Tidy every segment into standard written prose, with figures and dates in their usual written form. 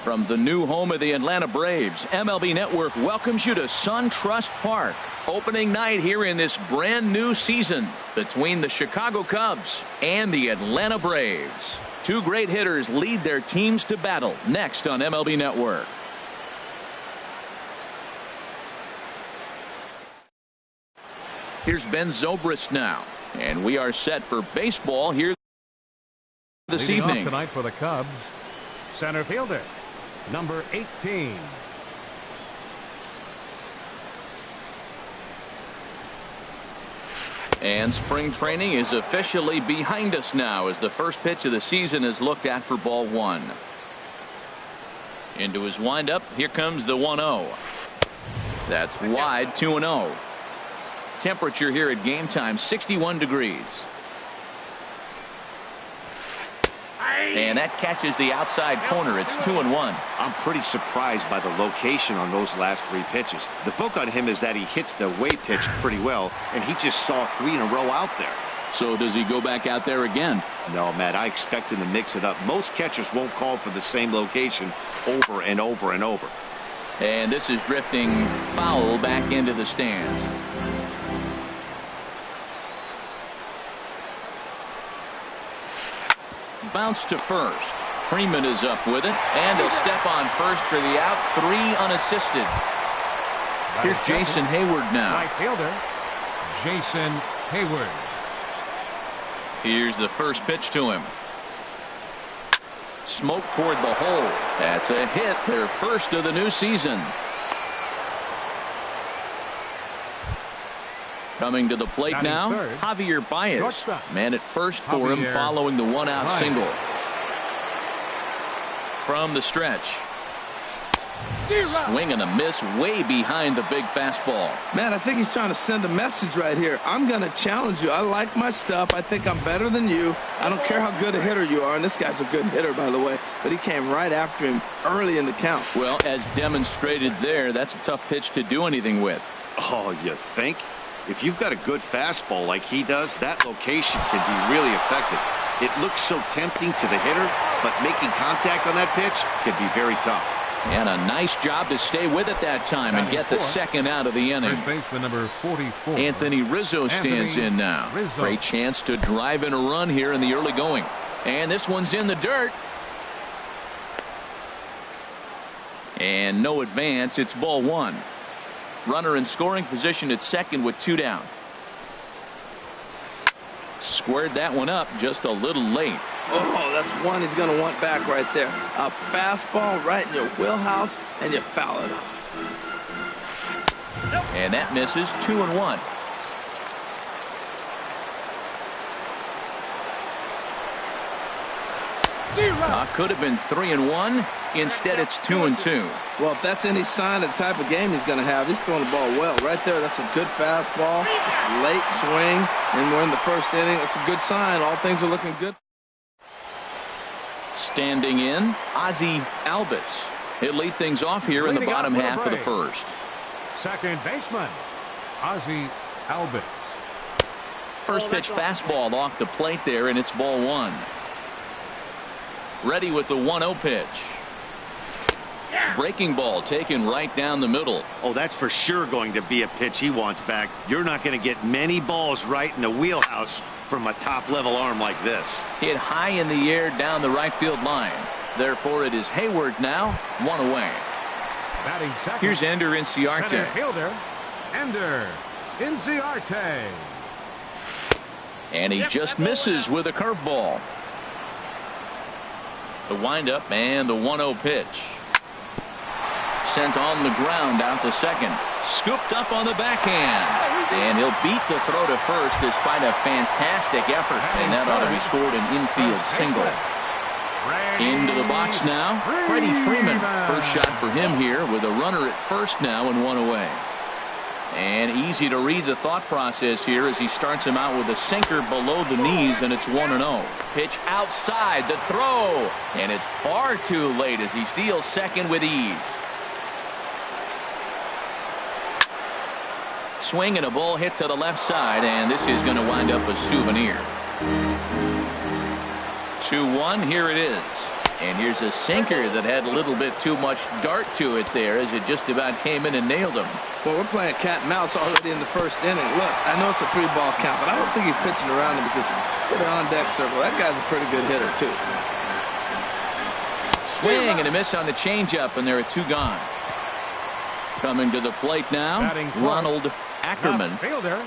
From the new home of the Atlanta Braves, MLB Network welcomes you to SunTrust Park. Opening night here in this brand new season between the Chicago Cubs and the Atlanta Braves. Two great hitters lead their teams to battle next on MLB Network. Here's Ben Zobrist now, and we are set for baseball here this evening. Leading off tonight for the Cubs, center fielder, number 18. And spring training is officially behind us now as the first pitch of the season is looked at for ball one. Into his windup, here comes the 1-0. That's wide, 2-0. Temperature here at game time, 61 degrees. And that catches the outside corner. It's 2-1. I'm pretty surprised by the location on those last three pitches. The book on him is that he hits the away pitch pretty well, and he just saw three in a row out there. So does he go back out there again? No, Matt, I expect him to mix it up. Most catchers won't call for the same location over and over and over. And this is drifting foul back into the stands. Bounce to first. Freeman is up with it, and he'll step on first for the out. Three unassisted. Here's Jason Hayward now. Right fielder, Jason Hayward. Here's the first pitch to him. Smoke toward the hole. That's a hit, their first of the new season. Coming to the plate now, Javier Baez. Man at first for him following the one-out single. From the stretch. Swing and a miss way behind the big fastball. Man, I think he's trying to send a message right here. I'm going to challenge you. I like my stuff. I think I'm better than you. I don't care how good a hitter you are. And this guy's a good hitter, by the way. But he came right after him early in the count. Well, as demonstrated there, that's a tough pitch to do anything with. Oh, you think? If you've got a good fastball like he does, that location can be really effective. It looks so tempting to the hitter, but making contact on that pitch can be very tough. And a nice job to stay with it that time and get the second out of the inning. Baseman number 44. Anthony Rizzo stands in now. Great chance to drive in a run here in the early going. And this one's in the dirt. And no advance. It's ball one. Runner in scoring position at second with two down. Squared that one up just a little late. Oh, that's one he's going to want back right there. A fastball right in your wheelhouse, and you foul it off. And that misses. 2-1. Could have been 3-1. Instead, it's 2-2. Well, if that's any sign of the type of game he's going to have, he's throwing the ball well. Right there, that's a good fastball. It's a late swing, and we're in the first inning. That's a good sign. All things are looking good. Standing in, Ozzie Albies. He'll lead things off here in the bottom half of the first. Second baseman, Ozzie Albies. First pitch fastball off the plate there, and it's ball one. Ready with the 1-0 pitch. Breaking ball taken right down the middle. Oh, that's for sure going to be a pitch he wants back. You're not going to get many balls right in the wheelhouse from a top-level arm like this. Hit high in the air down the right field line. Therefore, it is Hayward now, one away. Batting second. Here's Ender Inciarte. Center fielder, Ender Inciarte. And he just misses with a curveball. The windup and the 1-0 pitch. Sent on the ground out to second. Scooped up on the backhand. And he'll beat the throw to first despite a fantastic effort. And that ought to be scored an infield single. Into the box now, Freddie Freeman. First shot for him here with a runner at first now and one away. And easy to read the thought process here as he starts him out with a sinker below the knees, and it's 1-0. Pitch outside, the throw, and it's far too late as he steals second with ease. Swing and a ball hit to the left side, and this is going to wind up a souvenir. 2-1, here it is. And here's a sinker that had a little bit too much dart to it there as it just about came in and nailed him. Well, we're playing cat and mouse already in the first inning. Look, I know it's a 3-ball count, but I don't think he's pitching around him because look at the on-deck circle. That guy's a pretty good hitter, too. Swing and a miss on the changeup, and there are 2 gone. Coming to the plate now, Ronald Ackerman. Fielder,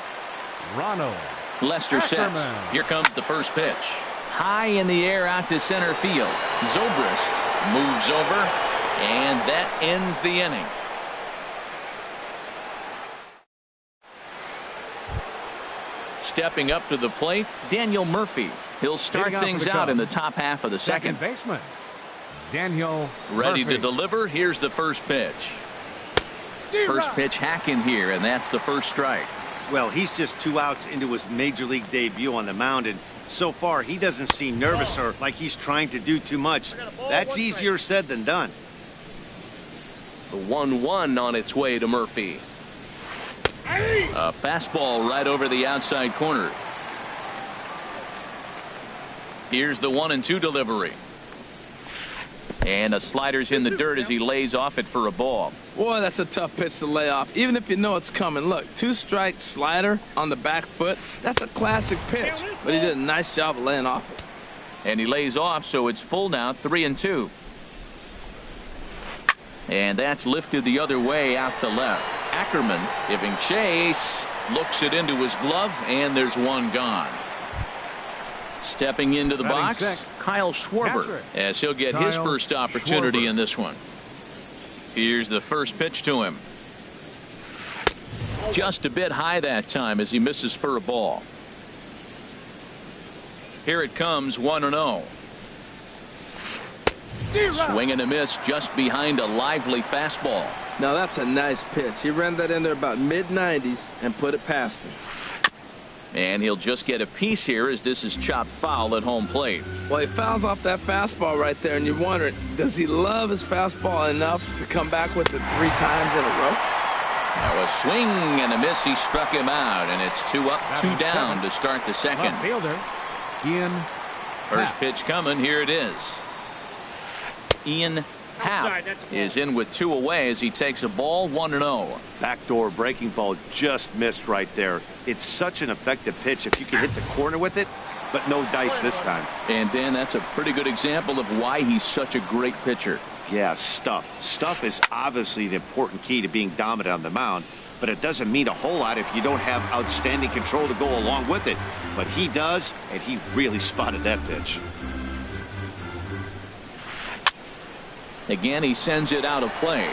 Ronald Lester sets. Here comes the first pitch. High in the air out to center field. Zobrist moves over, and that ends the inning. Stepping up to the plate, Daniel Murphy. He'll start things out in the top half of the second. Baseman, Daniel Ready Murphy. to deliver. Here's the first pitch. First pitch hack in here, and that's the first strike. Well, he's just 2 outs into his major league debut on the mound, and so far he doesn't seem nervous or like he's trying to do too much. That's easier said than done. The 1-1 on its way to Murphy. A fastball right over the outside corner. Here's the 1-2 delivery. And a slider's in the dirt as he lays off it for a ball. Boy, that's a tough pitch to lay off, even if you know it's coming. Look, 2-strike slider on the back foot. That's a classic pitch, but he did a nice job of laying off it. And he lays off, so it's full now, 3-2. And that's lifted the other way out to left. Ackerman giving chase, looks it into his glove, and there's 1 gone. Stepping into the box, Kyle Schwarber, as he'll get his first opportunity in this one. Here's the first pitch to him. Just a bit high that time as he misses for a ball. Here it comes, 1-0. Swing and a miss just behind a lively fastball. Now that's a nice pitch. He ran that in there about mid-90s and put it past him. And he'll just get a piece here as this is chopped foul at home plate. Well, he fouls off that fastball right there, and you're wondering, does he love his fastball enough to come back with it 3 times in a row? Now a swing and a miss. He struck him out, and it's 2 up, 2 down to start the second. Fielder, Ian. First pitch coming. Here it is. Ian Happ is in with 2 away as he takes a ball, 1-0. Backdoor breaking ball just missed right there. It's such an effective pitch if you can hit the corner with it, but no dice this time. And Dan, that's a pretty good example of why he's such a great pitcher. Yeah, stuff. Stuff is obviously the important key to being dominant on the mound, but it doesn't mean a whole lot if you don't have outstanding control to go along with it. But he does, and he really spotted that pitch. Again, he sends it out of play.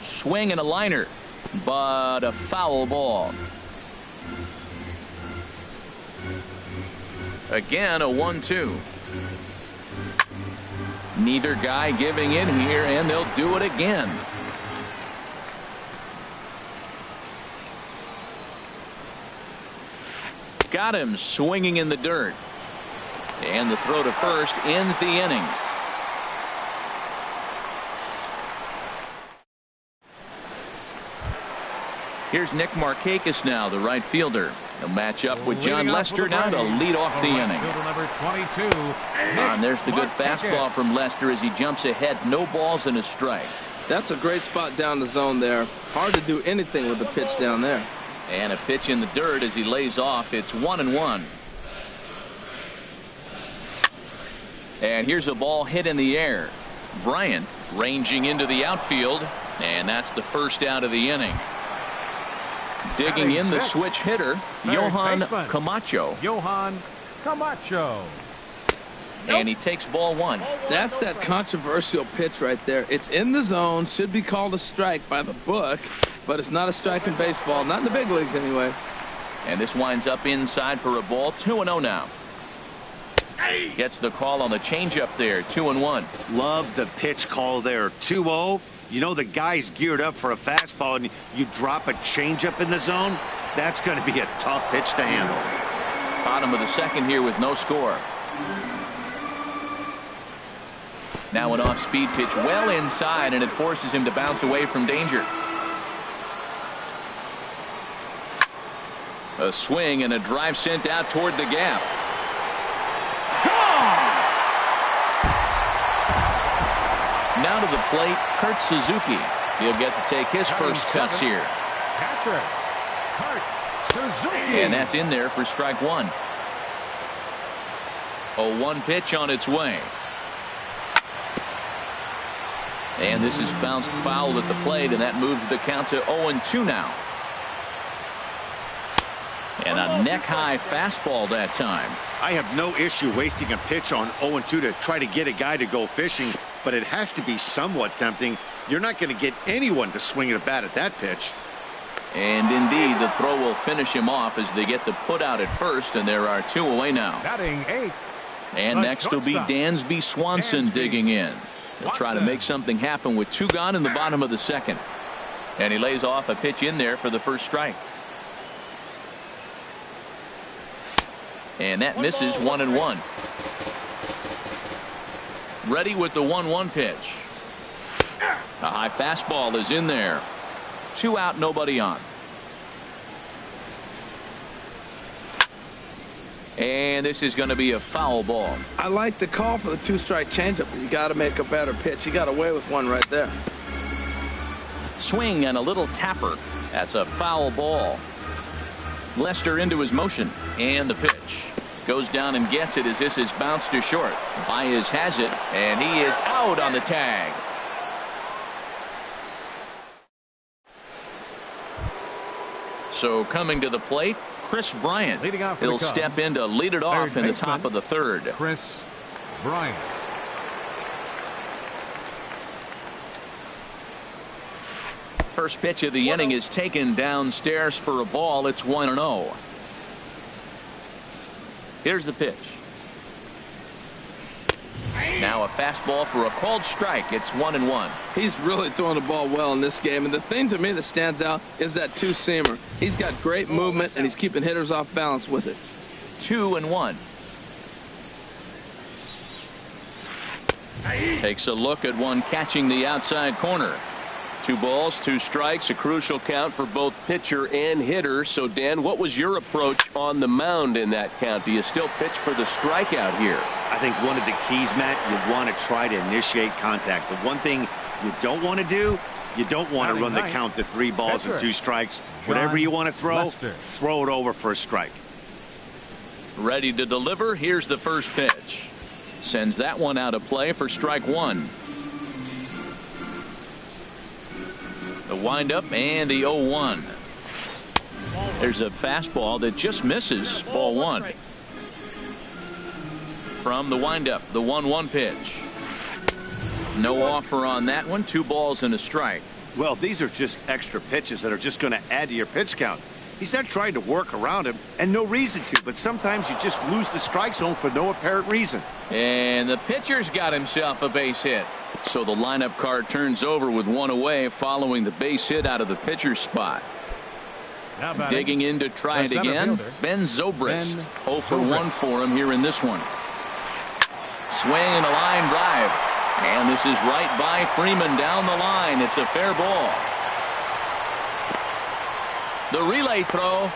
Swing and a liner, but a foul ball. Again, a 1-2. Neither guy giving in here, and they'll do it again. Got him swinging in the dirt. And the throw to first ends the inning. Here's Nick Markakis now, the right fielder. He'll match up with John Lester now to lead off the inning. Number 22. And there's the good fastball from Lester as he jumps ahead. No balls and a strike. That's a great spot down the zone there. Hard to do anything with the pitch down there. And a pitch in the dirt as he lays off. It's 1-1. And here's a ball hit in the air. Bryant ranging into the outfield, and that's the first out of the inning. Digging in the switch hitter, Johan Camacho. Johan Camacho. And he takes ball 1. That's that controversial pitch right there. It's in the zone, should be called a strike by the book, but it's not a strike in baseball, not in the big leagues anyway. And this winds up inside for a ball. 2-0 now. Gets the call on the changeup there. 2-1. Love the pitch call there. 2-0. You know the guy's geared up for a fastball, and you drop a changeup in the zone. That's going to be a tough pitch to handle. Bottom of the second here with no score. Now an off-speed pitch well inside, and it forces him to bounce away from danger. A swing and a drive sent out toward the gap. Gone! Now to the plate, Kurt Suzuki. He'll get to take his first cuts here. Catcher, Kurt Suzuki. And that's in there for strike one. 0-1 pitch on its way. And this is bounced foul at the plate, and that moves the count to 0-2 now. And a neck-high fastball that time. I have no issue wasting a pitch on 0-2 to try to get a guy to go fishing, but it has to be somewhat tempting. You're not going to get anyone to swing at a bat at that pitch. And indeed, the throw will finish him off as they get the put out at first, and there are 2 away now. Batting 8. And next will be Dansby Swanson digging in. He'll try to make something happen with 2 gone in the bottom of the second. And he lays off a pitch in there for the first strike. And that misses 1-1. Ready with the 1-1 pitch. A high fastball is in there. 2 out, nobody on. And this is going to be a foul ball. I like the call for the 2-strike changeup, but you got to make a better pitch. He got away with one right there. Swing and a little tapper. That's a foul ball. Lester into his motion, and the pitch goes down and gets it as this is bounced to short. Baez has it, and he is out on the tag. So coming to the plate, Chris Bryant. He'll step in to lead it off in the top of the third. Chris Bryant. First pitch of the inning is taken downstairs for a ball. It's 1-0. Here's the pitch. Now a fastball for a called strike. It's 1-1. He's really throwing the ball well in this game. And the thing to me that stands out is that 2-seamer. He's got great movement, and he's keeping hitters off balance with it. 2-1. Takes a look at one catching the outside corner. 2 balls, 2 strikes, a crucial count for both pitcher and hitter. So, Dan, what was your approach on the mound in that count? Do you still pitch for the strikeout here? I think one of the keys, Matt, you want to try to initiate contact. The one thing you don't want to do, you don't want to run the count to 3 balls and 2 strikes. Whatever you want to throw, throw it over for a strike. Ready to deliver. Here's the first pitch. Sends that one out of play for strike 1. The windup and the 0-1. There's a fastball that just misses. Ball 1. From the windup, the 1-1 pitch. No offer on that one. 2 balls and a strike. Well, these are just extra pitches that are just going to add to your pitch count. He's not trying to work around him, and no reason to, but sometimes you just lose the strike zone for no apparent reason. And the pitcher's got himself a base hit. So the lineup card turns over with 1 away following the base hit out of the pitcher's spot. Digging in to try it again, Ben Zobrist. 0 for 1 for him here in this one. Swing and a line drive. And this is right by Freeman down the line. It's a fair ball. The relay throw.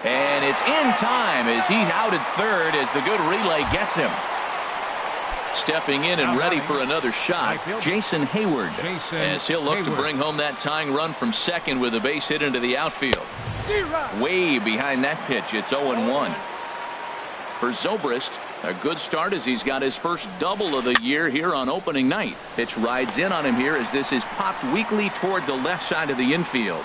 And it's in time as he's out at third as the good relay gets him. Stepping in and ready for another shot, Jason Hayward, as he'll look to bring home that tying run from second with a base hit into the outfield. Way behind that pitch, it's 0-1. For Zobrist, a good start as he's got his first double of the year here on opening night. Pitch rides in on him here as this is popped weakly toward the left side of the infield.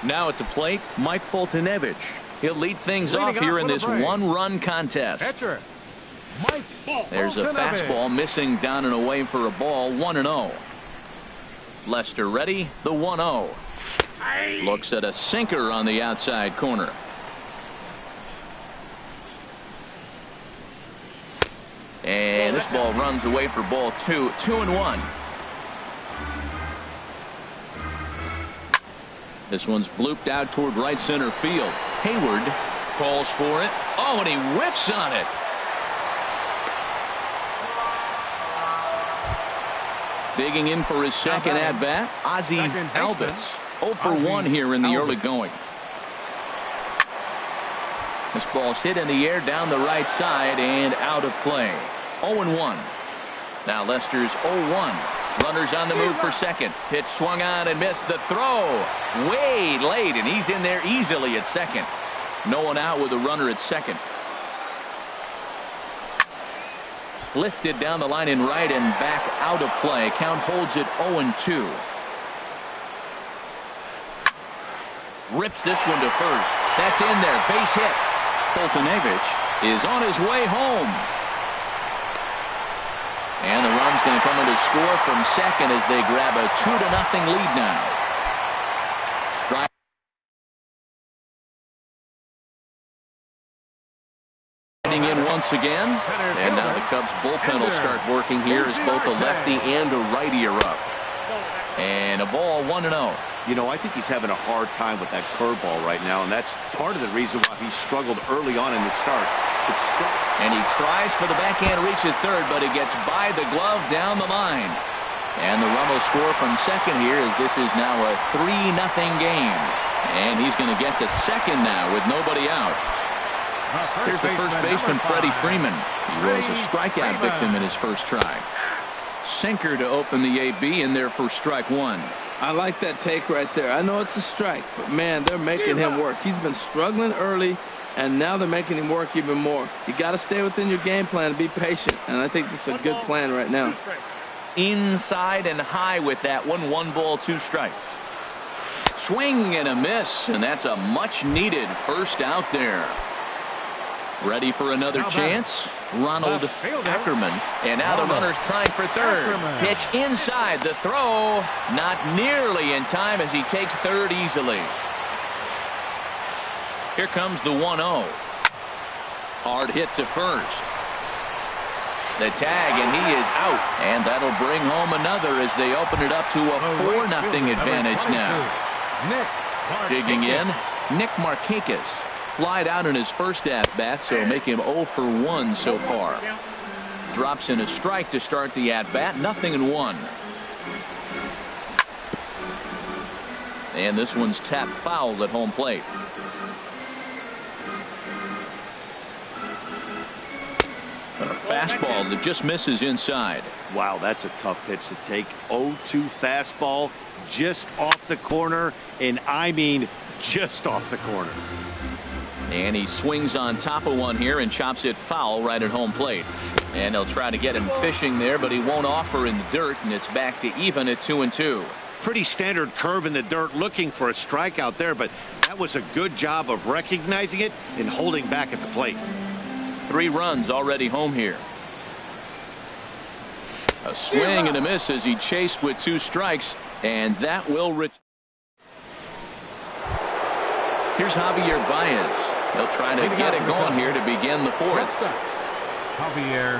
Now at the plate, Mike Foltynewicz. He'll lead things off here in this 1-run contest. There's a fastball missing down and away for a ball. 1-0. Lester ready. The 1-0. Looks at a sinker on the outside corner. And this ball runs away for ball 2. 2-1. This one's blooped out toward right center field. Hayward calls for it. Oh, and he whiffs on it. Digging in for his second at-bat, Ozzie Albies. 0 for 1 here in the early going. This ball's hit in the air down the right side and out of play. 0-1. Now Lester's 0-1. Runners on the move for second. Pitch swung on and missed. The throw way late, and he's in there easily at second. No one out with a runner at second. Lifted down the line in right and back out of play. Count holds it 0-2. Rips this one to first. That's in there. Base hit. Foltynewicz is on his way home. And the run's going to come in to score from second as they grab a 2-0 lead now. Strike. In once again, and now the Cubs bullpen will start working here as both a lefty and a righty are up. And a ball 1-0. You know, I think he's having a hard time with that curveball right now, and that's part of the reason why he struggled early on in the start. And he tries for the backhand reach at third, but he gets by the glove down the line. And the run will score from second here as this is now a 3-0 game. And he's going to get to second now with nobody out. Here's the first baseman, Freddie Freeman. He was a strikeout victim in his first try. Sinker to open the AB in there for strike one. I like that take right there. I know it's a strike, but man, they're making him work. He's been struggling early, and now they're making him work even more. You got to stay within your game plan and be patient, and I think this is a good plan right now. Inside and high with that one. 1 ball, 2 strikes. Swing and a miss, and that's a much-needed first out there. Ready for another chance? Ronald Ackerman. And now the runner's trying for third. Pitch inside. The throw not nearly in time as he takes third easily. Here comes the 1-0. Hard hit to first. The tag, and he is out. And that'll bring home another as they open it up to a 4-0 advantage now. Digging in, Nick Markakis. Flied out in his first at-bat, so make him 0 for 1 so far. Drops in a strike to start the at-bat. 0-1. And this one's tapped foul at home plate. A fastball that just misses inside. Wow, that's a tough pitch to take. 0-2 fastball just off the corner, and I mean just off the corner. And he swings on top of one here and chops it foul right at home plate. And they'll try to get him fishing there, but he won't offer in the dirt, and it's back to even at 2-2. Pretty standard curve in the dirt, looking for a strikeout there, but that was a good job of recognizing it and holding back at the plate. 3 runs already home here. A swing and a miss as he chased with 2 strikes, and that will return. Here's Javier Baez. They'll try to get it going here to begin the 4th. Javier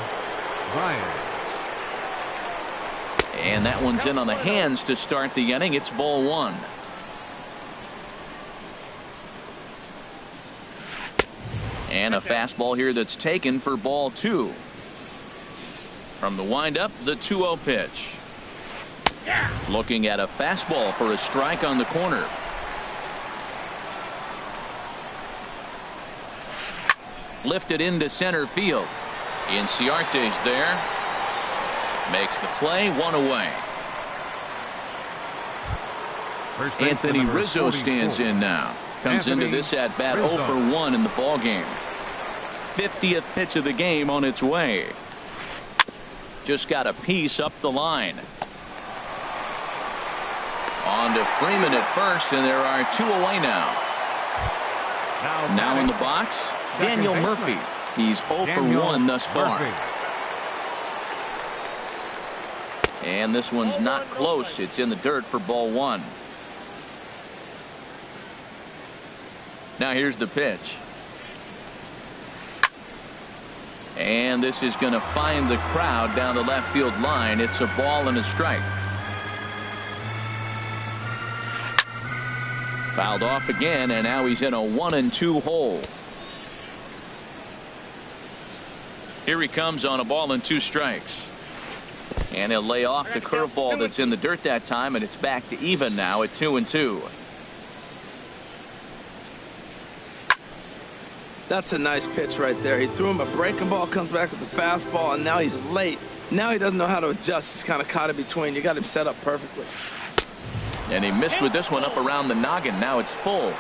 Baez. And that one's in on the hands to start the inning. It's ball 1. And a fastball here that's taken for ball 2. From the windup, the 2-0 pitch. Looking at a fastball for a strike on the corner. Lifted into center field. Inciarte's there. Makes the play, 1 away. Anthony Rizzo stands in now. Comes into this at bat 0 for 1 in the ball game. 50th pitch of the game on its way. Just got a piece up the line. On to Freeman at first, and there are 2 away now. Now in the box, Daniel Murphy. He's 0 for 1 thus far. And this one's not close. It's in the dirt for ball 1. Now here's the pitch. And this is going to find the crowd down the left field line. It's a ball and a strike. Fouled off again, and now he's in a 1-2 hole. Here he comes on a ball and 2 strikes. And he'll lay off the curveball that's in the dirt that time, and it's back to even now at 2-2. That's a nice pitch right there. He threw him a breaking ball, comes back with the fastball, and now he's late. Now he doesn't know how to adjust. He's kind of caught in between. You got him set up perfectly. And he missed with this one up around the noggin. Now it's full.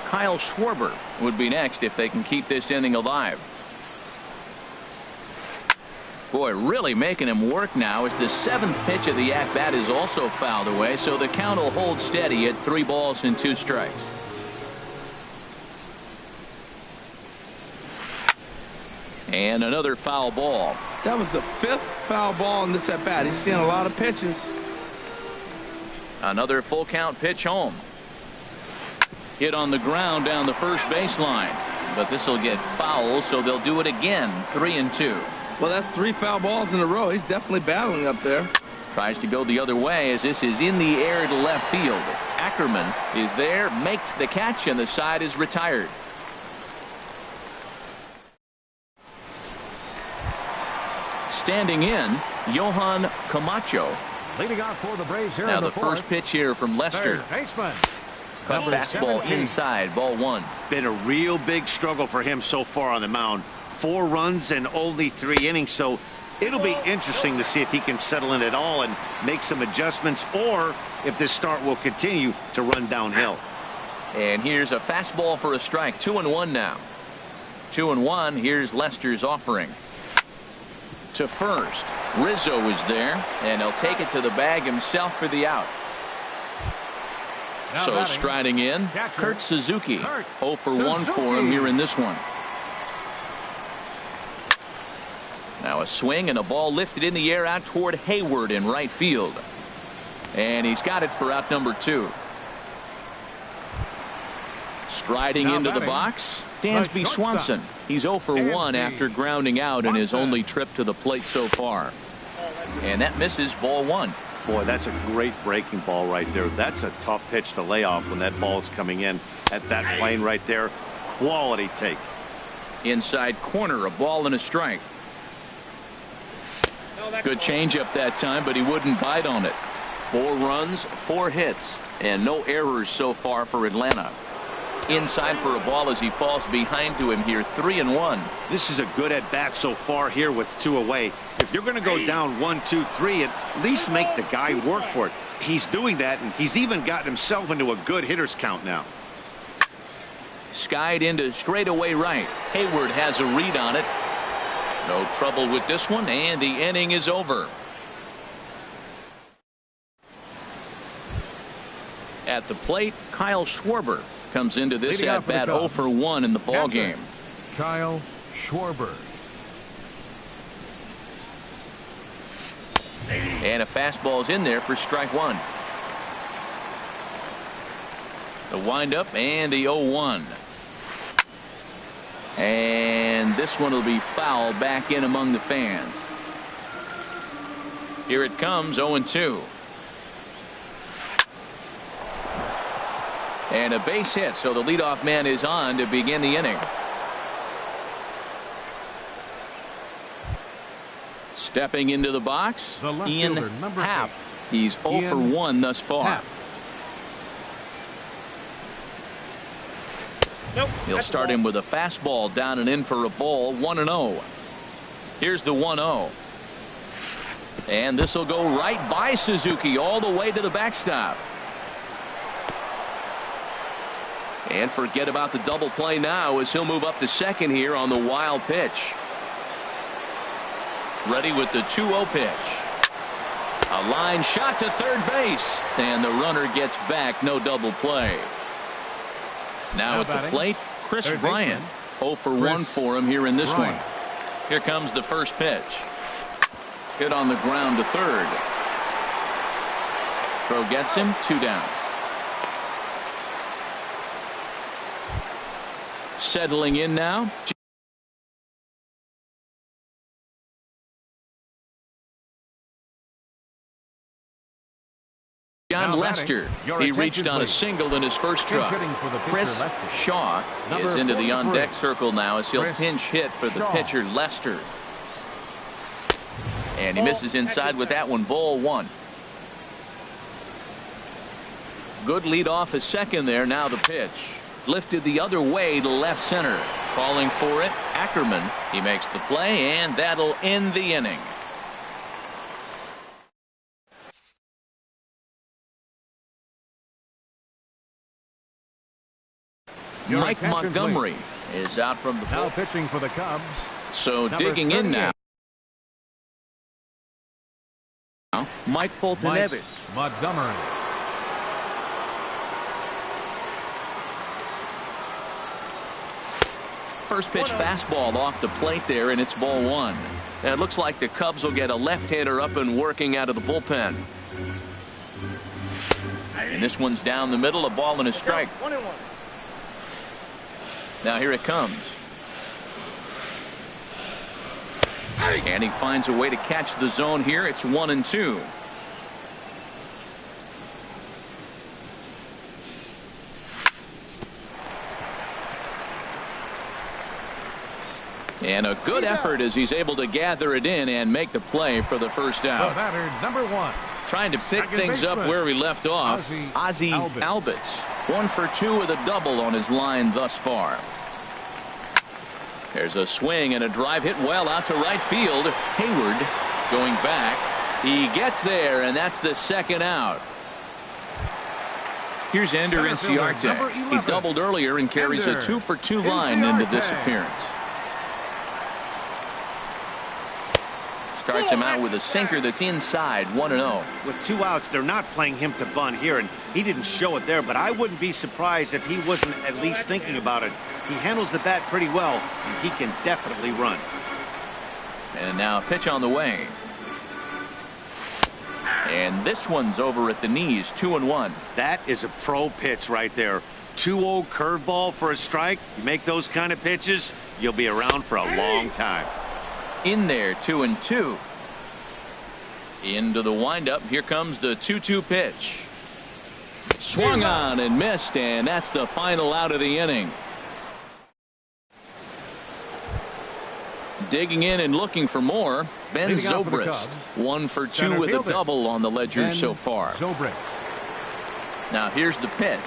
Kyle Schwarber would be next if they can keep this inning alive. Boy, really making him work now as the 7th pitch of the at-bat is also fouled away, so the count will hold steady at 3 balls and 2 strikes. And another foul ball. That was the 5th foul ball in this at-bat. He's seeing a lot of pitches. Another full count pitch home. Hit on the ground down the first baseline. But this will get foul, so they'll do it again. 3-2. Well, that's 3 foul balls in a row. He's definitely battling up there. Tries to go the other way as this is in the air to left field. Ackerman is there, makes the catch, and the side is retired. Standing in, Johan Camacho. Leading off for the Braves here Now in the first pitch here from Lester. Third baseman. Cut fastball 17. inside, ball 1. Been a real big struggle for him so far on the mound. 4 runs and only 3 innings, so it'll be interesting to see if he can settle in at all and make some adjustments, or if this start will continue to run downhill. And here's a fastball for a strike. 2-1 now. 2-1. Here's Lester's offering. To first. Rizzo is there, and he'll take it to the bag himself for the out. Now So batting, striding in, catcher, Kurt Suzuki. Kurt 0 for 1 for him here in this one. Now a swing and a ball lifted in the air out toward Hayward in right field. And he's got it for out number 2. Striding now into the batting, box, Dansby the Swanson. He's 0 for 1 Dansby after grounding out in his only trip to the plate so far. And that misses, ball 1. Boy, that's a great breaking ball right there. That's a tough pitch to lay off when that ball is coming in at that plane right there. Quality take. Inside corner, a ball and a strike. Good changeup that time, but he wouldn't bite on it. 4 runs, 4 hits, and no errors so far for Atlanta. Inside for a ball as he falls behind to him here. 3-1. This is a good at bat so far here with 2 away. If you're going to go down 1, 2, 3, at least make the guy work for it. He's doing that, and he's even gotten himself into a good hitter's count now. Skied into straightaway right. Hayward has a read on it. No trouble with this one, and the inning is over. At the plate, Kyle Schwarber comes into this at bat 0 for 1 in the ball game. Kyle Schwarber. And a fastball's in there for strike 1. The windup and the 0-1. And this one will be foul back in among the fans. Here it comes, 0-2. And a base hit, so the leadoff man is on to begin the inning. Stepping into the box, The left Ian fielder, number Happ. 8. He's 0 for 1 thus far. Happ. Nope. He'll start him with a fastball down and in for a ball. 1-0. Here's the 1-0. And this will go right by Suzuki all the way to the backstop. And forget about the double play now as he'll move up to second here on the wild pitch. Ready with the 2-0 pitch. A line shot to third base. And the runner gets back. No double play. Now at the plate, Chris Bryant. 0 for 1 for him here in this one. Here comes the first pitch. Hit on the ground to third. Throw gets him, 2 down. Settling in now. John Lester. He reached on a single in his first try. Chris Shaw is into the on-deck circle now as he'll pinch hit for the pitcher Lester. And he misses inside with that one. Ball one. Good lead off his second there. Now the pitch. Lifted the other way to left center. Calling for it, Ackerman. He makes the play, and that'll end the inning. Mike Montgomery is out from the now field. pitching for the Cubs. So digging in now. Mike Foltynewicz. Montgomery. First pitch fastball off the plate there, and it's ball one. And it looks like the Cubs will get a left-hander up and working out of the bullpen. And this one's down the middle, a ball and a strike. Now here it comes. And he finds a way to catch the zone here. It's 1-2. And a good effort as he's able to gather it in and make the play for the first out. The batter, number one. Trying to pick things up where we left off. Ozzie Albies. 1 for 2 with a double on his line thus far. There's a swing and a drive hit well out to right field. Hayward going back. He gets there, and that's the second out. Here's Ender Inciarte. He doubled earlier and carries a 2 for 2 line into this appearance. Starts him out with a sinker that's inside. 1-0. With 2 outs, they're not playing him to bunt here, and he didn't show it there, but I wouldn't be surprised if he wasn't at least thinking about it. He handles the bat pretty well, and he can definitely run. And now a pitch on the way. And this one's over at the knees. 2-1. That is a pro pitch right there. 2-0 curveball for a strike. You make those kind of pitches, you'll be around for a long time. In there, 2-2. Into the windup. Here comes the 2-2 pitch. Swung on and missed, and that's the final out of the inning. Digging in and looking for more, Ben Zobrist. 1 for 2 with a double on the ledger so far. Now here's the pitch.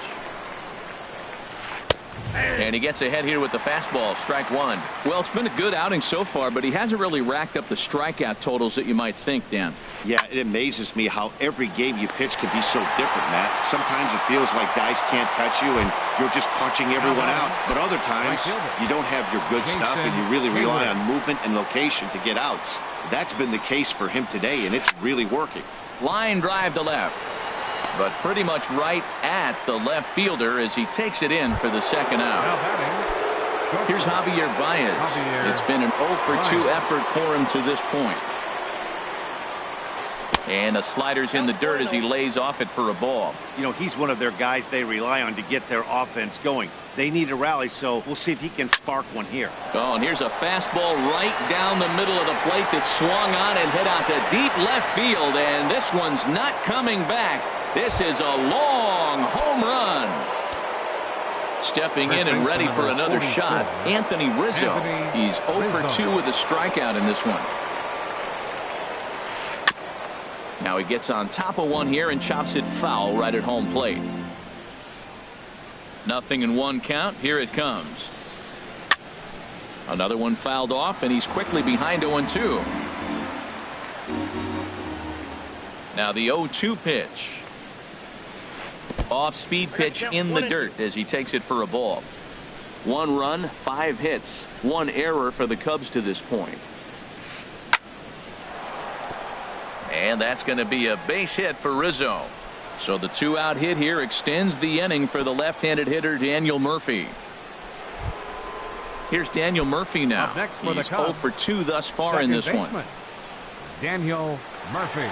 And he gets ahead here with the fastball. Strike one. Well, it's been a good outing so far, but he hasn't really racked up the strikeout totals that you might think, Dan. Yeah, it amazes me how every game you pitch can be so different, Matt. Sometimes it feels like guys can't touch you and you're just punching everyone out. But other times you don't have your good stuff and you really rely on movement and location to get outs. That's been the case for him today, and it's really working. Line drive to left. But pretty much right at the left fielder as he takes it in for the second out. Here's Javier Baez. It's been an 0 for 2 effort for him to this point. And the slider's in the dirt as he lays off it for a ball. You know, he's one of their guys they rely on to get their offense going. They need a rally, so we'll see if he can spark one here. Oh, and here's a fastball right down the middle of the plate that swung on and hit out to deep left field. And this one's not coming back. This is a long home run. Stepping in and ready for another shot, Anthony Rizzo. He's 0 for 2 with a strikeout in this one. Now he gets on top of one here and chops it foul right at home plate. 0-1 count. Here it comes. Another one fouled off, and he's quickly behind 0-2. Now the 0-2 pitch. Off speed pitch in the dirt as he takes it for a ball. 1 run, 5 hits, 1 error for the Cubs to this point. And that's going to be a base hit for Rizzo. So the 2-out hit here extends the inning for the left-handed hitter Daniel Murphy. Here's Daniel Murphy now. He's 0 for 2 thus far in this one. Daniel Murphy.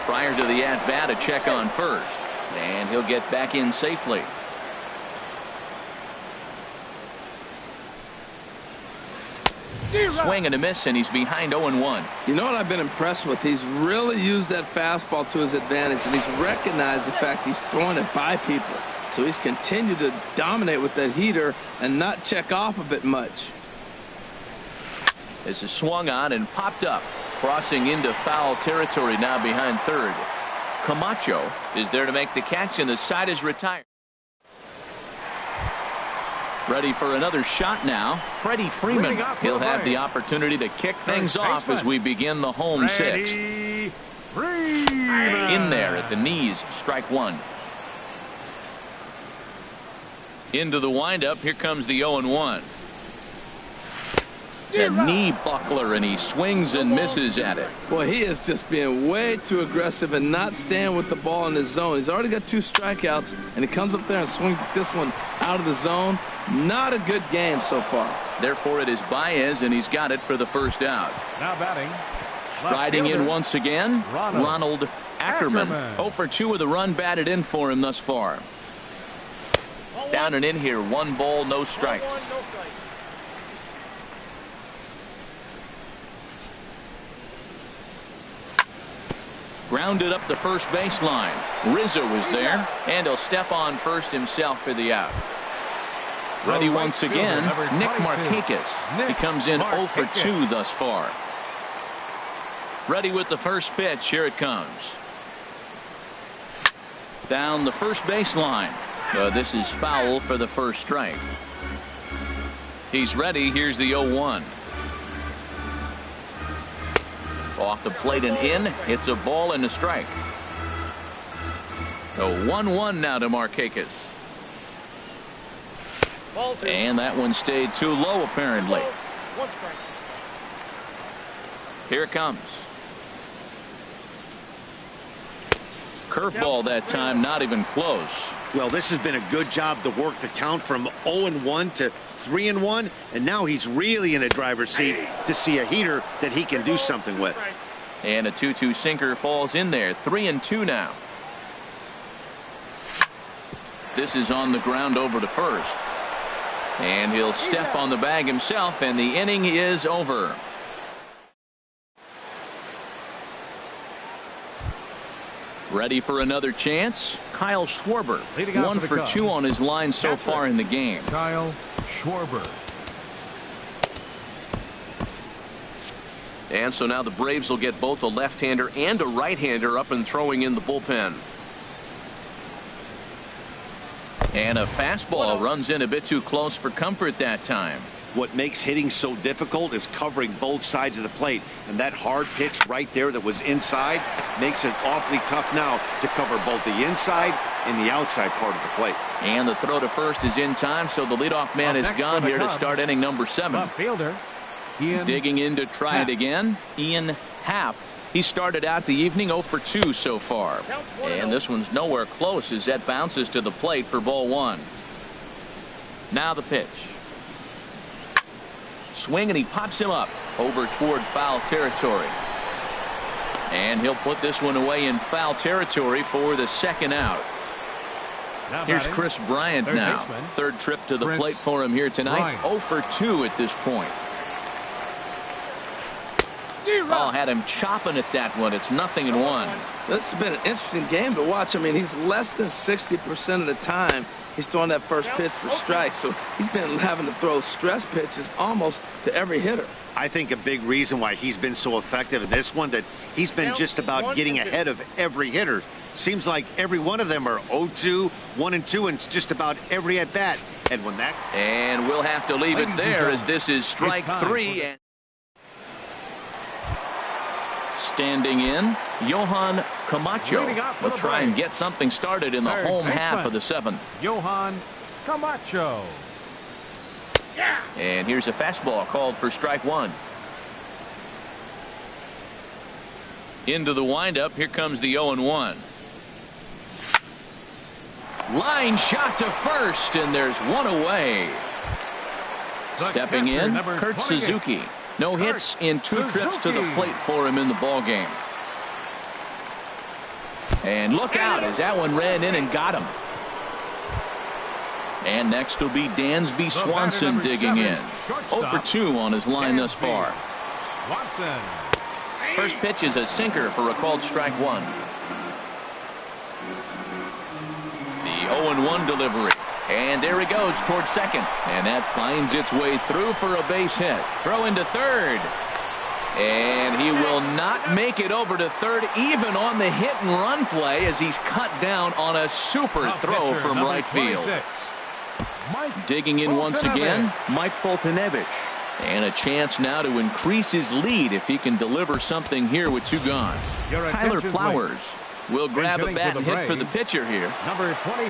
Prior to the at-bat, a check on first. And he'll get back in safely. Swing and a miss, and he's behind 0-1. You know what I've been impressed with? He's really used that fastball to his advantage, and he's recognized the fact he's throwing it by people. So he's continued to dominate with that heater and not check off a bit much. This is swung on and popped up, crossing into foul territory now behind third. Camacho is there to make the catch, and the side is retired. Ready for another shot now. Freddie Freeman. He'll have the opportunity to kick things off as we begin the home sixth. In there at the knees, strike one. Into the windup. Here comes the 0-1. The knee buckler, and he swings and misses at it. Boy, he is just being way too aggressive and not staying with the ball in his zone. He's already got 2 strikeouts, and he comes up there and swings this one out of the zone. Not a good game so far. Therefore, it is Baez, and he's got it for the first out. Now batting. Striding in once again, Ronald Ackerman. 0 for 2 with a run batted in for him thus far. Down and in here, 1 ball, no strikes. Grounded up the first baseline. Rizzo is there, and he'll step on first himself for the out. Ready once again, Nick Markakis. He comes in 0 for 2 thus far. Ready with the first pitch. Here it comes. Down the first baseline. This is foul for the first strike. He's ready. Here's the 0-1. Off the plate and in. It's a ball and a strike. The 1-1 now to Markakis. And that one stayed too low apparently. Here it comes. Curveball that time, not even close. Well, this has been a good job to work the count from 0-1 to 3-1, and now he's really in the driver's seat to see a heater that he can do something with. And a 2-2 sinker falls in there. 3-2 now. This is on the ground over to first. And he'll step on the bag himself, and the inning is over. Ready for another chance? Kyle Schwarber. 1 for 2 on his line so far in the game. Kyle Schwarber. And so now the Braves will get both a left-hander and a right-hander up and throwing in the bullpen. And a fastball runs in a bit too close for comfort that time. What makes hitting so difficult is covering both sides of the plate, and that hard pitch right there that was inside makes it awfully tough now to cover both the inside and the outside part of the plate. And the throw to first is in time, so the leadoff man is gone here to start inning number 7. Fielder, Ian digging in to try Happ. it again. Ian Happ. He started out the evening 0 for 2 so far. And this one's nowhere close as that bounces to the plate for ball 1. Now the pitch. Swing, and he pops him up over toward foul territory. And he'll put this one away in foul territory for the second out. now Here's batting. Chris Bryant Third now. baseman. Third trip to the Chris plate for him here tonight. Bryant. 0 for 2 at this point. Oh, had him chopping at that one. It's 0-1. This has been an interesting game to watch. I mean, he's less than 60% of the time he's throwing that first pitch for strikes. So he's been having to throw stress pitches almost to every hitter. I think a big reason why he's been so effective in this one, that he's been just about getting ahead of every hitter. Seems like every one of them are 0-2, 1-2, and it's just about every at bat. And when that. And we'll have to leave it there as this is strike It's time 3. And standing in, Johan Camacho Leading off for will the try and Braves. get something started in the Third home baseman. half of the 7th. Johan Camacho. And here's a fastball called for strike 1. Into the windup. Here comes the 0-1. Line shot to first, and there's one away. The Stepping catcher, in, number Kurt 28. Suzuki. No hits in 2 trips to the Suzuki. plate for him in the ball game. And look out as that one ran in and got him. And next will be Dansby Swanson number digging 7, in. 0 for 2 on his line thus Dansby far. Swanson. First pitch is a sinker for a called strike 1. The 0-1 delivery. And there he goes towards second. And that finds its way through for a base hit. Throw into third. And he will not make it over to third, even on the hit and run play, as he's cut down on a super throw from right field. Digging in once again, Mike Foltynewicz. And a chance now to increase his lead if he can deliver something here with 2 gone. Tyler Flowers will grab a bat and hit for the pitcher here. Number 20.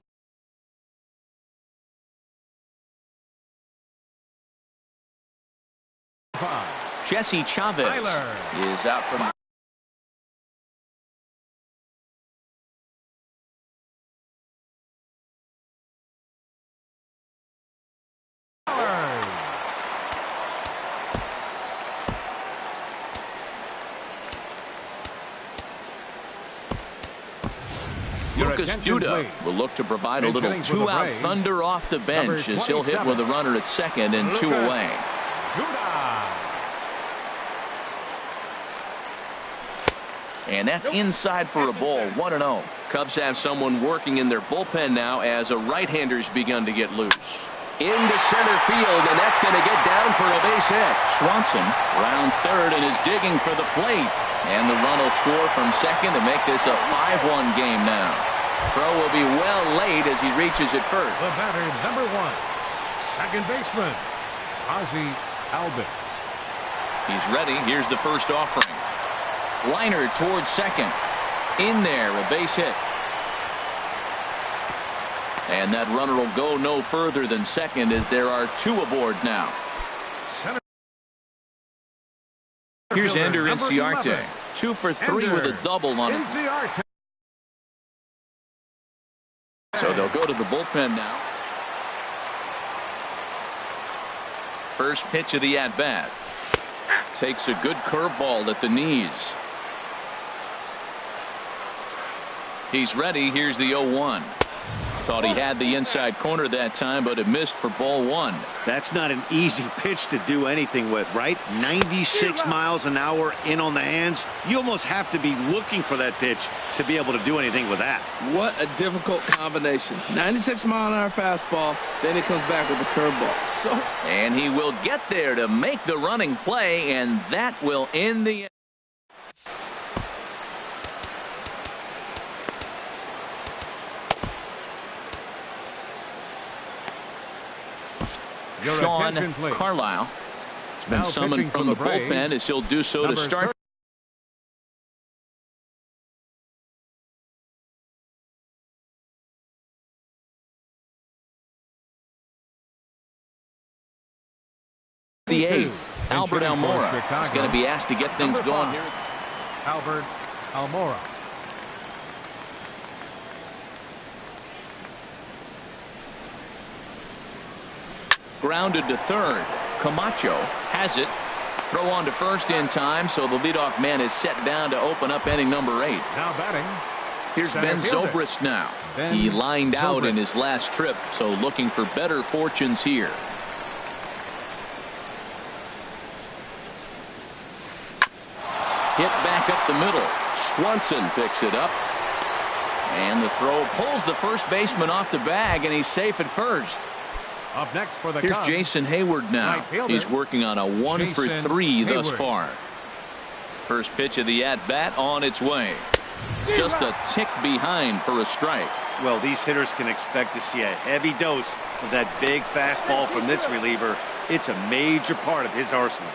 Jesse Chavez is out from. Lucas Duda will look to provide a little 2-out thunder off the bench as he'll hit with a runner at second and 2 away. And that's inside for a ball, 1-0. Cubs have someone working in their bullpen now as a right-hander's begun to get loose. Into center field, and that's going to get down for a base hit. Swanson rounds third and is digging for the plate. And the run will score from second to make this a 5-1 game now. Throw will be well late as he reaches it first. The batter, number 1, second baseman, Ozzie Albies. He's ready. Here's the first offering. Liner towards second. In there, a base hit. And that runner will go no further than second as there are 2 aboard now. Here's Ender Inciarte. 2 for 3 with a double on it. So they'll go to the bullpen now. First pitch of the at-bat. Takes a good curveball at the knees. He's ready. Here's the 0-1. Thought he had the inside corner that time, but it missed for ball 1. That's not an easy pitch to do anything with, right? 96 miles an hour in on the hands. You almost have to be looking for that pitch to be able to do anything with that. What a difficult combination. 96-mile-an-hour fastball, then he comes back with a curveball. And he will get there to make the running play, and that will end the. Sean Carlisle has been summoned from the bullpen as he'll do so to start. The 8th, Albert Almora is going to be asked to get things going here. Albert Almora. Grounded to third. Camacho has it. Throw on to first in time, so the leadoff man is set down to open up inning number 8. Now batting. Here's Ben Zobrist now. He lined out in his last trip, so looking for better fortunes here. Hit back up the middle. Swanson picks it up. And the throw pulls the first baseman off the bag, and he's safe at first. Up next for the Here's Cubs, Jason Hayward now. He's working on a 1 for 3 thus far. First pitch of the at-bat on its way. Just a tick behind for a strike. Well, these hitters can expect to see a heavy dose of that big fastball from this reliever. It's a major part of his arsenal.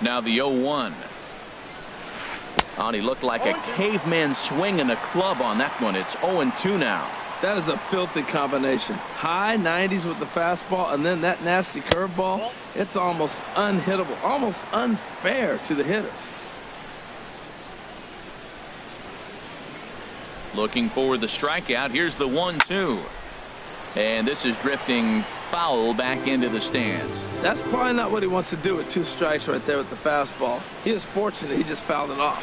Now the 0-1. He looked like a caveman swinging a club on that one. It's 0-2 now. That is a filthy combination. High 90s with the fastball and then that nasty curveball. It's almost unhittable, almost unfair to the hitter. Looking for the strikeout. Here's the 1-2. And this is drifting foul back into the stands. That's probably not what he wants to do with 2 strikes right there with the fastball. He is fortunate he just fouled it off.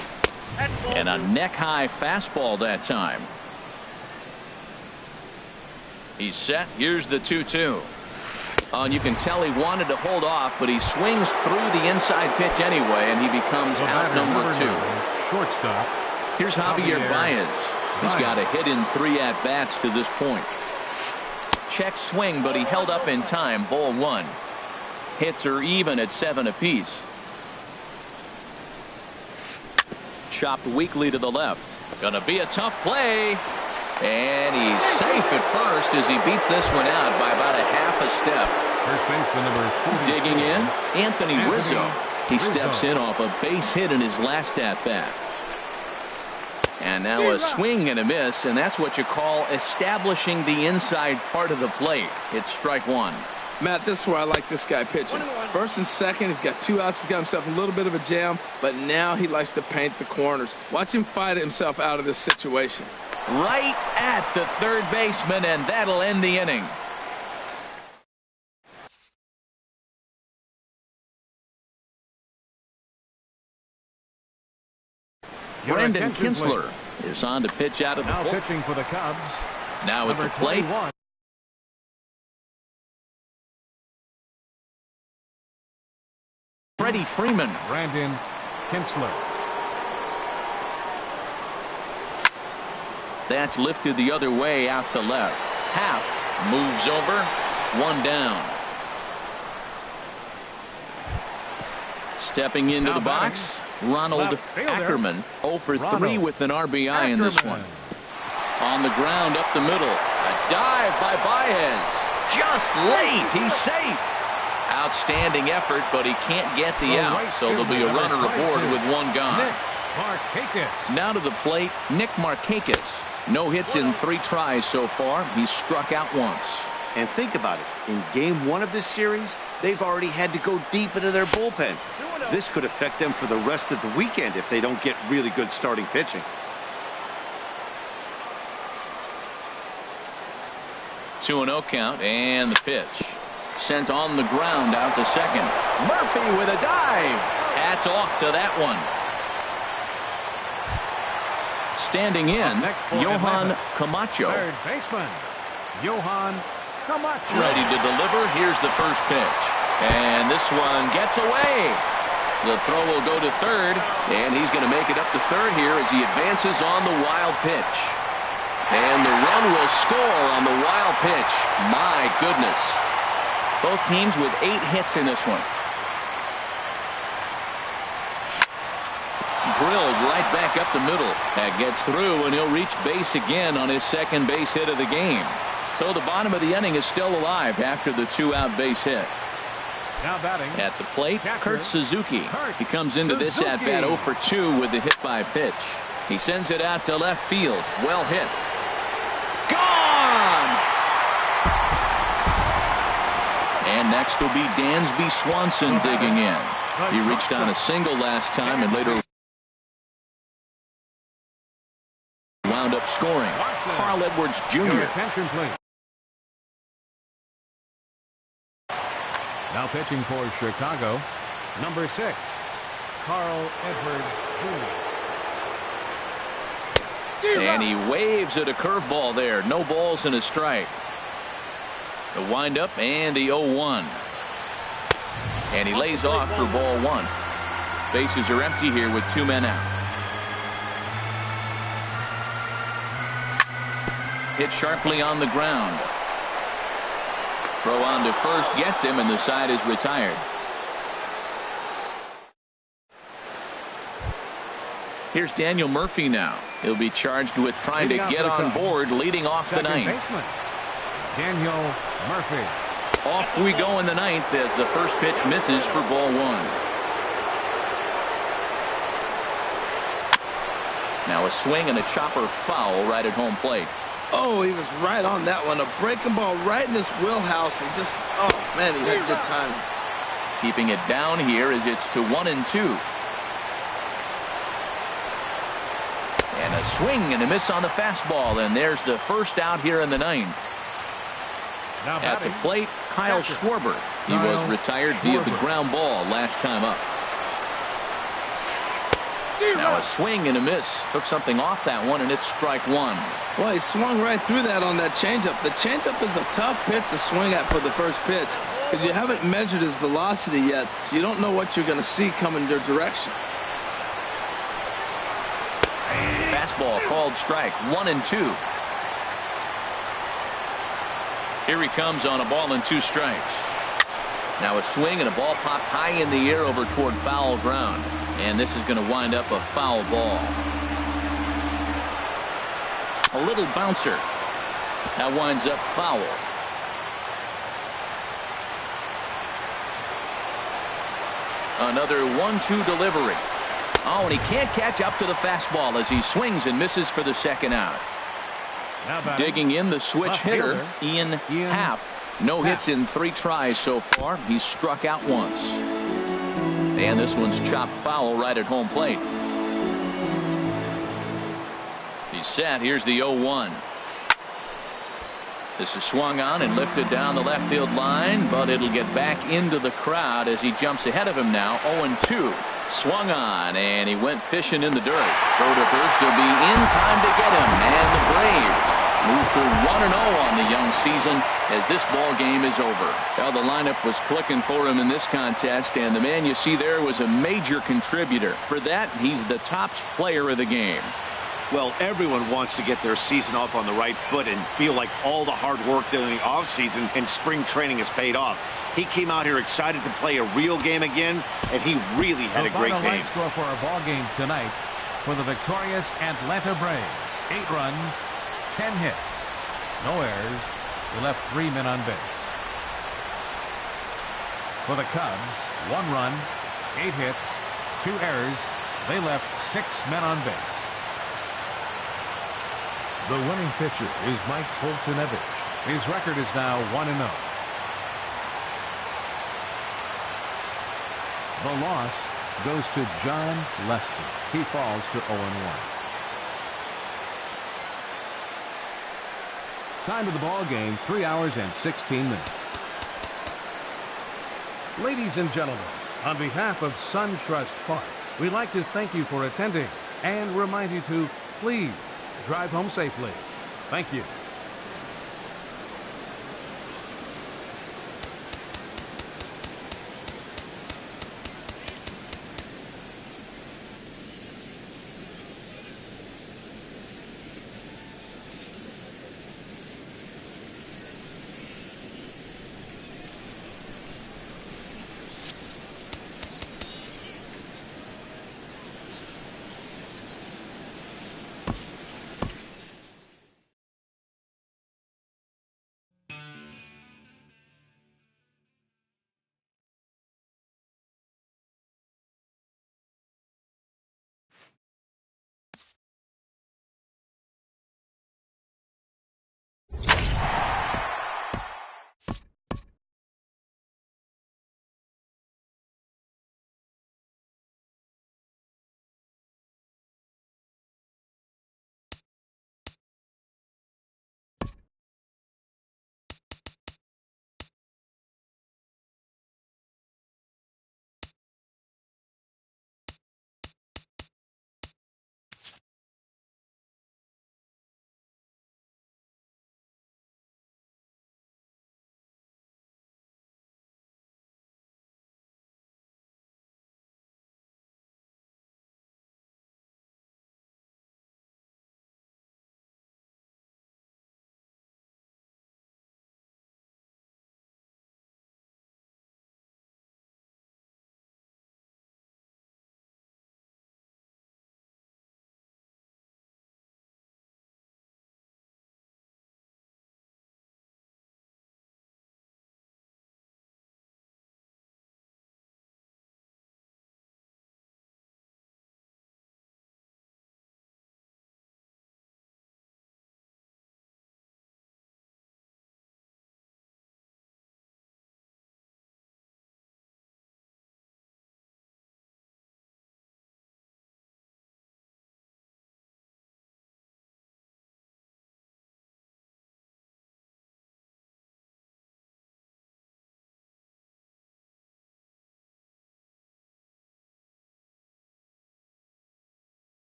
And a neck-high fastball that time. He's set. Here's the 2-2. And you can tell he wanted to hold off, but he swings through the inside pitch anyway, and he becomes out number 2. Shortstop. Here's Javier Baez. He's got a hit in 3 at-bats to this point. check swing, but he held up in time. Ball 1. Hits are even at 7 apiece. Chopped weakly to the left. Gonna be a tough play. And he's safe at first as he beats this one out by about a half a step. First baseman number 42. Digging in, Anthony Rizzo. He steps in off a base hit in his last at-bat. And now a swing and a miss, and that's what you call establishing the inside part of the plate. It's strike 1. Matt, this is where I like this guy pitching. First and second, he's got 2 outs. He's got himself a little bit of a jam, but now he likes to paint the corners. Watch him fight himself out of this situation. Right at the third baseman, and that'll end the inning. Brandon Kinsler is on to pitch out of the now bullpen. pitching for the Cubs. Now at the plate. 21. Freddie Freeman. Brandon Kinsler. That's lifted the other way out to left. Happ moves over. 1 down. Stepping into Now the box, Ronald left fielder, Ackerman. 0 for 3 Ronald with an RBI in this one. On the ground up the middle. A dive by Baez. Just late. He's safe. Outstanding effort, but he can't get the out. right So there'll be a fielder, runner number aboard 22, with 1 gone. Nick Markakis. Now to the plate, Nick Markakis. No hits in 3 tries so far. He's struck out once. And think about it. In game 1 of this series, they've already had to go deep into their bullpen. This could affect them for the rest of the weekend if they don't get really good starting pitching. 2-0 count, and the pitch. Sent on the ground out to second. Murphy with a dive. Hats off to that one. Standing in, Johan Camacho. Third baseman Johan Camacho. Ready to deliver. Here's the first pitch. And this one gets away. The throw will go to third, and he's going to make it up to third here as he advances on the wild pitch. And the run will score on the wild pitch. My goodness. Both teams with 8 hits in this one. Drilled right back up the middle. That gets through, and he'll reach base again on his second base hit of the game. So the bottom of the inning is still alive after the 2-out base hit. Now batting At the plate, catcher, Kurt Suzuki. Kurt He comes into this Suzuki. at-bat 0 for 2 with the hit by pitch. He sends it out to left field. Well hit. Gone! And next will be Dansby Swanson digging in. He reached on a single last time and later wound up scoring. Carl Edwards Your Jr. attention, please. Now pitching for Chicago, number 6, Carl Edwards Jr. And he waves at a curveball there. No balls and a strike. The windup and the 0-1. And he lays off for ball 1. Bases are empty here with 2 men out. Hit sharply on the ground. Throw on to first gets him, and the side is retired. Here's Daniel Murphy now. He'll be charged with trying to get on board, leading off the Second 9th. baseman Daniel Murphy. Off we go in the 9th as the first pitch misses for ball 1. Now a swing and a chopper foul right at home plate. Oh, he was right on that one. A breaking ball right in his wheelhouse. And just, oh, man, he had good timing. Keeping it down here as it's to 1-2. And a swing and a miss on the fastball. And there's the first out here in the 9th. Now At the batting, plate, Kyle catcher, Schwarber. He was Kyle retired via the Schwarber. ground ball last time up. Now a swing and a miss. Took something off that one, and it's strike 1. Well, he swung right through that on that changeup. The changeup is a tough pitch to swing at for the first pitch because you haven't measured his velocity yet, so you don't know what you're going to see coming your direction. Fastball called strike. 1-2. Here he comes on a ball and 2 strikes. Now a swing and a ball popped high in the air over toward foul ground. And this is going to wind up a foul ball. A little bouncer. That winds up foul. Another 1-2 delivery. Oh, and he can't catch up to the fastball as he swings and misses for the second out. Digging in, the switch hitter, Ian Happ. No hits in 3 tries so far. He's struck out once. And this one's chopped foul right at home plate. He's set. Here's the 0-1. This is swung on and lifted down the left field line, but it'll get back into the crowd as he jumps ahead of him now. 0-2. Swung on, and he went fishing in the dirt. Throw to first. He'll be in time to get him. And the Braves move to 1-0 on the young season as this ball game is over. Well, the lineup was clicking for him in this contest, and the man you see there was a major contributor. For that, he's the top player of the game. Well, everyone wants to get their season off on the right foot and feel like all the hard work during the offseason and spring training has paid off. He came out here excited to play a real game again, and he really had a great game. Score for our ball game tonight for the victorious Atlanta Braves. 8 runs, 10 hits, no errors. They left 3 men on base. For the Cubs, 1 run, 8 hits, 2 errors. They left 6 men on base. The winning pitcher is Mike Foltynewicz. His record is now 1-0. The loss goes to John Lester. He falls to 0-1. Time of the ball game, 3 hours and 16 minutes. Ladies and gentlemen, on behalf of SunTrust Park, we'd like to thank you for attending and remind you to please drive home safely. Thank you.